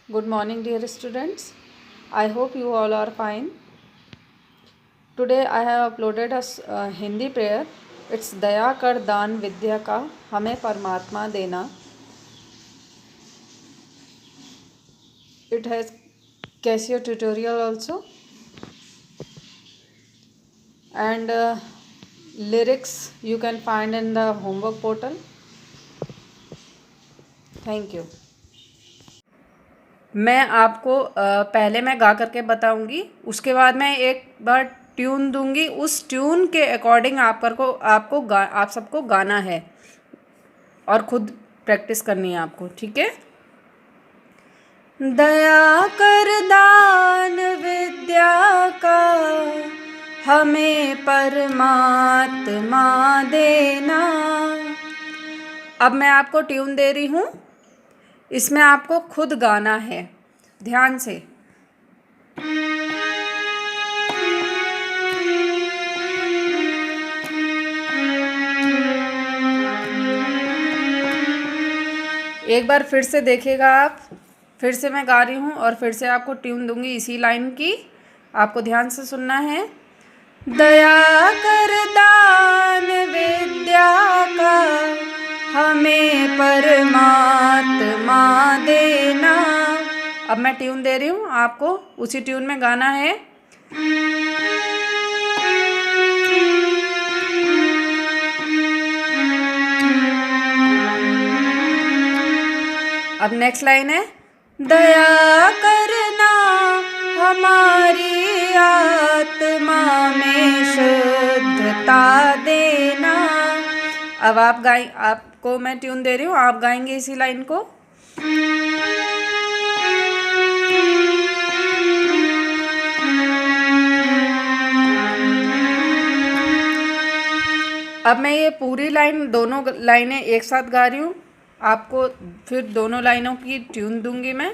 Good morning, dear students. I hope you all are fine. Today I have uploaded a Hindi prayer. It's दया कर दान विद्या का हमें परमात्मा देना. It has Casio tutorial also and lyrics you can find in the homework portal. Thank you. मैं आपको पहले मैं गा करके बताऊंगी, उसके बाद मैं एक बार ट्यून दूंगी. उस ट्यून के अकॉर्डिंग आप सबको गाना है और खुद प्रैक्टिस करनी है आपको. ठीक है. दया कर दान विद्या का हमें परमात्मा देना. अब मैं आपको ट्यून दे रही हूँ, इसमें आपको खुद गाना है. ध्यान से. एक बार फिर से देखिएगा आप. फिर से मैं गा रही हूँ और फिर से आपको ट्यून दूंगी इसी लाइन की. आपको ध्यान से सुनना है. दया कर दान विद्या का हमें परमात्मा देना. अब मैं ट्यून दे रही हूँ, आपको उसी ट्यून में गाना है. अब नेक्स्ट लाइन है. दया करना हमारी आत्मा में शुद्धता देना. अब आपको मैं ट्यून दे रही हूँ, आप गाएंगे इसी लाइन को. अब मैं ये पूरी लाइन, दोनों लाइनें एक साथ गा रही हूँ. आपको फिर दोनों लाइनों की ट्यून दूंगी मैं.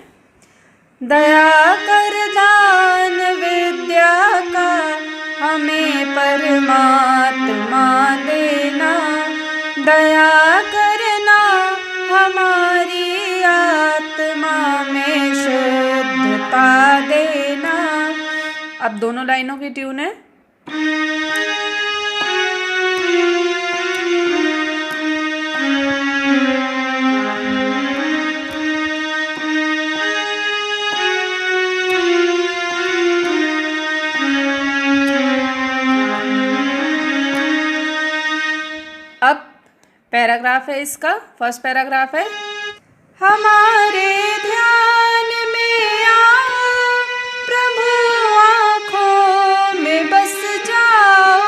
दया कर दान विद्या का हमें परमात्मा देना. दया करना हमारी आत्मा में शुद्धता देना. अब दोनों लाइनों की ट्यून है. अब पैराग्राफ है इसका. फर्स्ट पैराग्राफ है. हमारे ध्यान में आओ प्रभु, आँखों में बस जाओ.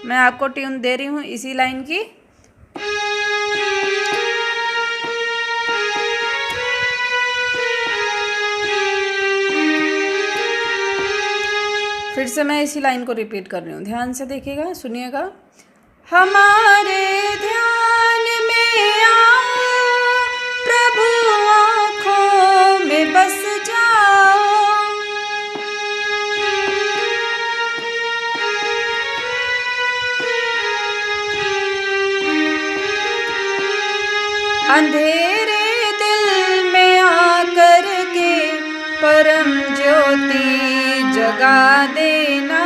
मैं आपको ट्यून दे रही हूँ इसी लाइन की. फिर से मैं इसी लाइन को रिपीट कर रही हूँ. ध्यान से देखिएगा, सुनिएगा. हमारे ध्यान में आओ प्रभु, आँखों में बस जाओ. अंधेरे दिल में आकर के परम ज्योति जगा देना.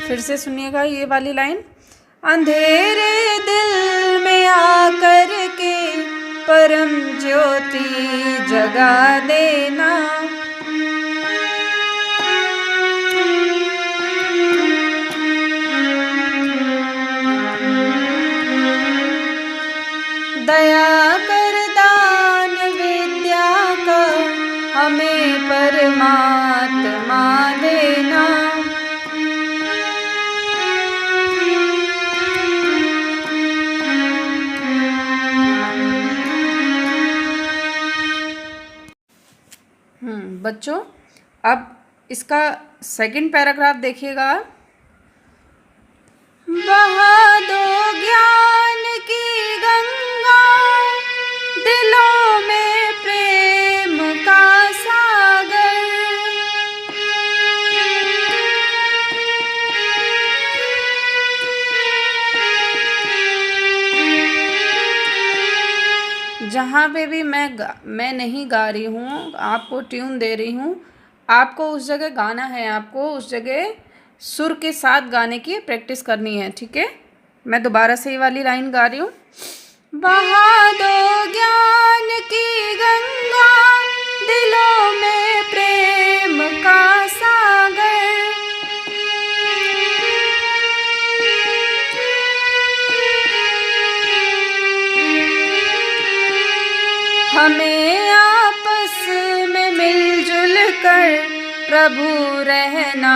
फिर से सुनिएगा ये वाली लाइन. अंधेरे दिल में आकर के परम ज्योति जगा देना. दया कर दान विद्या का हमें परमात्मा देना. बच्चों, अब इसका सेकंड पैराग्राफ देखिएगा. बहा दो ज्ञान की गंगा, दिलों में प्रेम का सागर. जहाँ पे भी मैं नहीं गा रही हूँ, आपको ट्यून दे रही हूँ, आपको उस जगह गाना है, आपको उस जगह सुर के साथ गाने की प्रैक्टिस करनी है, ठीक है। मैं दोबारा से ये वाली लाइन गा रही हूँ। बहा दो ज्ञान की गंगा, दिलों में प्रेम का सागर, हमें आपस में मिलजुल कर प्रभु रहना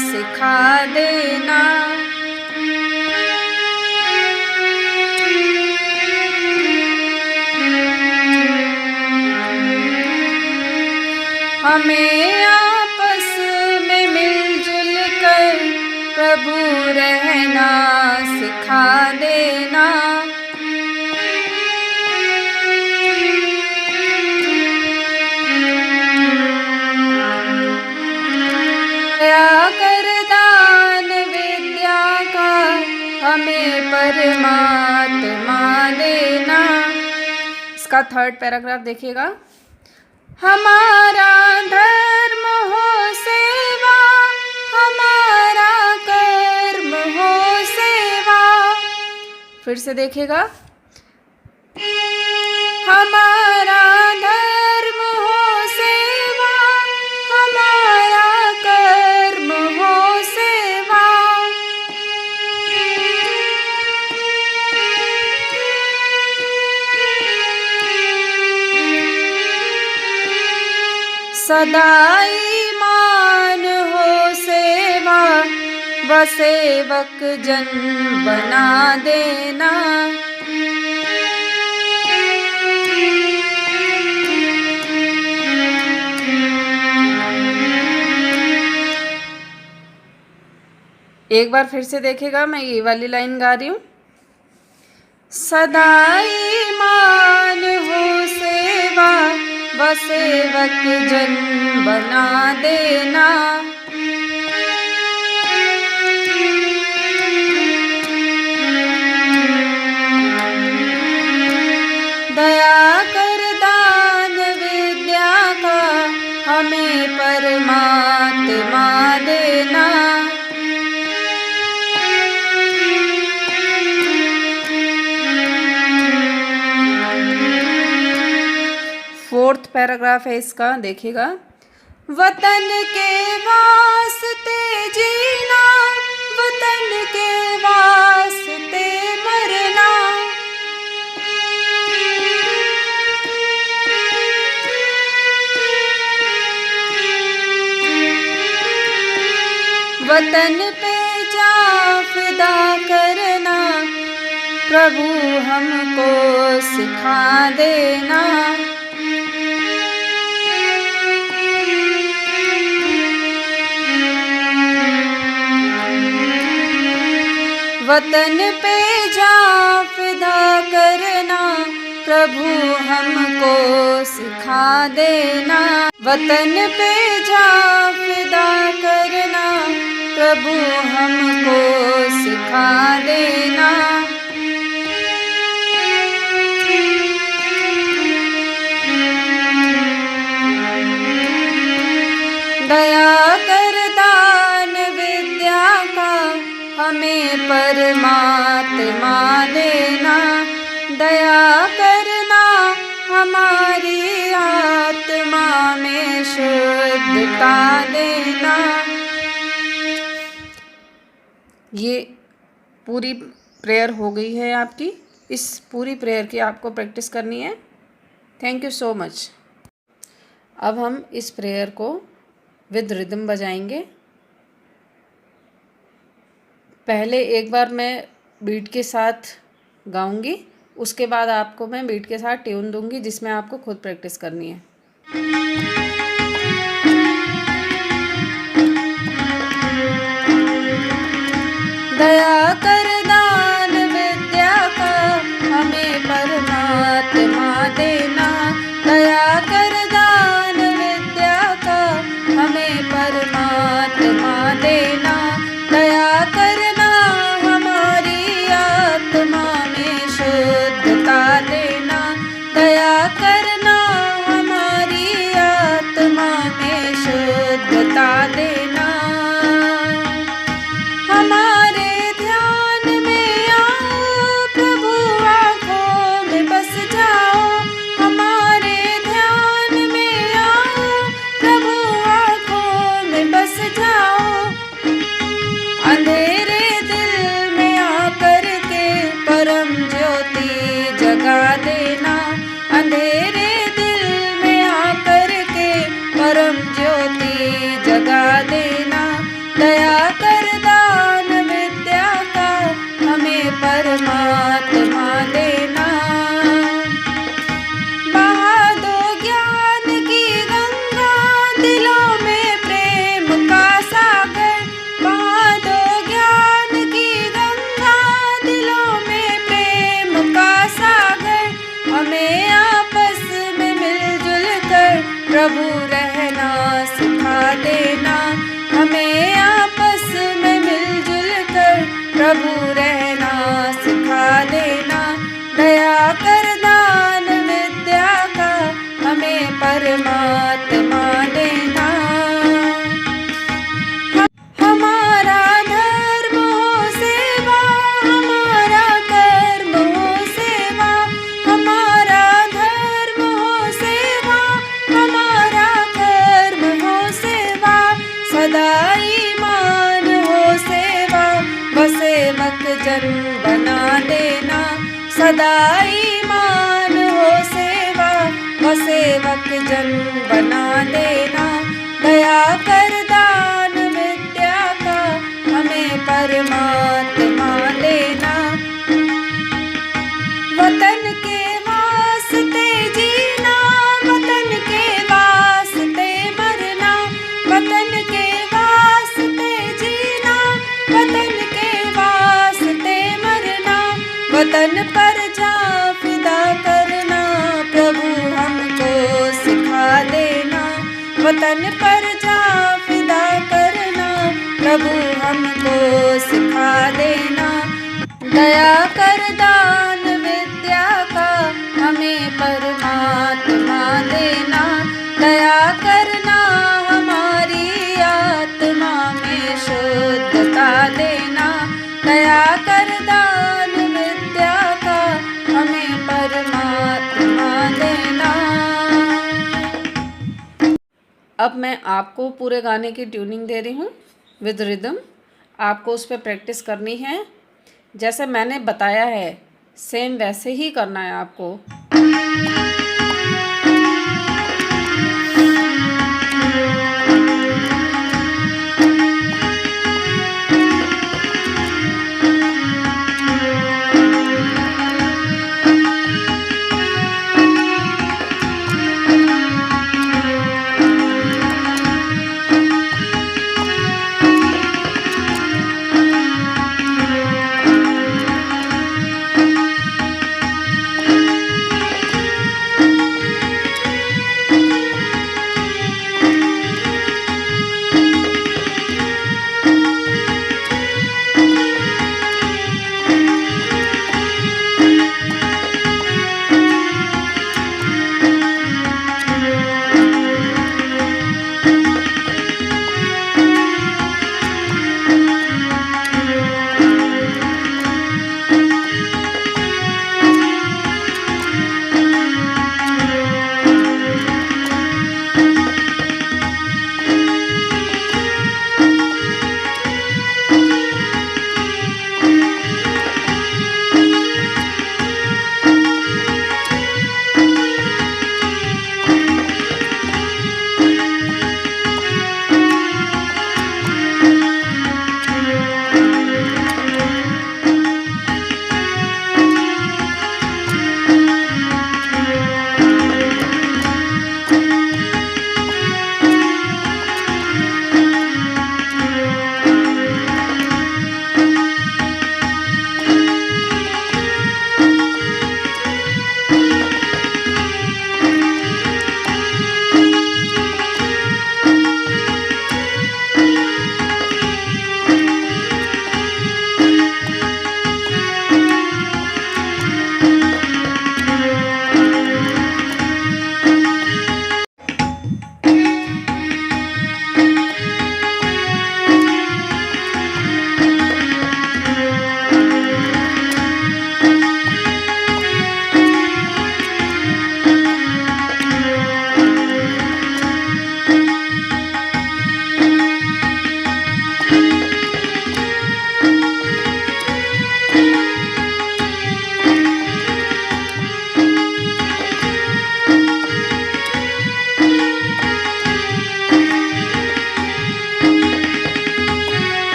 सिखा देना। हमें आपस में मिलजुल कर प्रभु रहना सिखा देना। दया कर दान विद्या का हमें परमात्मा देना। इसका थर्ड पैराग्राफ देखिएगा। हमारा धर्म हो सेवा, हमारा कर्म हो सेवा। फिर से देखिएगा। हमारा धर्म हो सेवा, हमारा कर्म हो सेवा। सदा ईमान हो सेवा, व सेवक जन बना देना। एक बार फिर से देखेगा, मैं ये वाली लाइन गा रही हूँ। सदा ईमान हो सेवा, व सेवक जन बना देना। दया कर दान विद्या का हमें परमात्मा देना। फोर्थ पैराग्राफ है इसका, देखिएगा। वतन के वास्ते जीना, वतन के वास्ते मरना। वतन पे जा फिदा करना, प्रभु हमको सिखा देना। वतन पे जा फिदा करना, प्रभु हमको सिखा देना। वतन पे जा फिदा करना, प्रभु हमको सिखा देना। दया कर दान विद्या का हमें परमात्मा देना। दया करना हमारी आत्मा में शुद्धता देना। ये पूरी प्रेयर हो गई है आपकी। इस पूरी प्रेयर की आपको प्रैक्टिस करनी है। Thank you so much. अब हम इस प्रेयर को विद रिदम बजाएंगे। पहले एक बार मैं बीट के साथ गाऊंगी, उसके बाद आपको मैं बीट के साथ ट्यून दूंगी, जिसमें आपको खुद प्रैक्टिस करनी है। दया कर दान विद्या का हमें परमात्मा देना। दया कर दान विद्या का हमें परमात्मा देना। दया करना हमारी आत्मा में शुद्धता देना। दया ईमान हो सेवा व सेवक जन बना देना। सदा ईमान हो सेवा व सेवक जन बना देना। दया कर दान विद्या का हमें परमात्मा देना। वतन के वास्ते जीना, वतन के वास्ते मरना। वतन के वास्ते जीना, वतन के वास्ते मरना। वतन पर जा फिदा करना प्रभु हमको सिखा देना। वतन पर जा फिदा करना प्रभु हमको सिखा देना। दया कर दान विद्या का हमें परमात्मा देना। दया करना हमारी आत्मा में शुद्धता देना। दया कर दान विद्या का हमें परमात्मा देना। अब मैं आपको पूरे गाने की ट्यूनिंग दे रही हूँ विद रिदम। आपको उस पर प्रैक्टिस करनी है। जैसे मैंने बताया है सेम वैसे ही करना है आपको।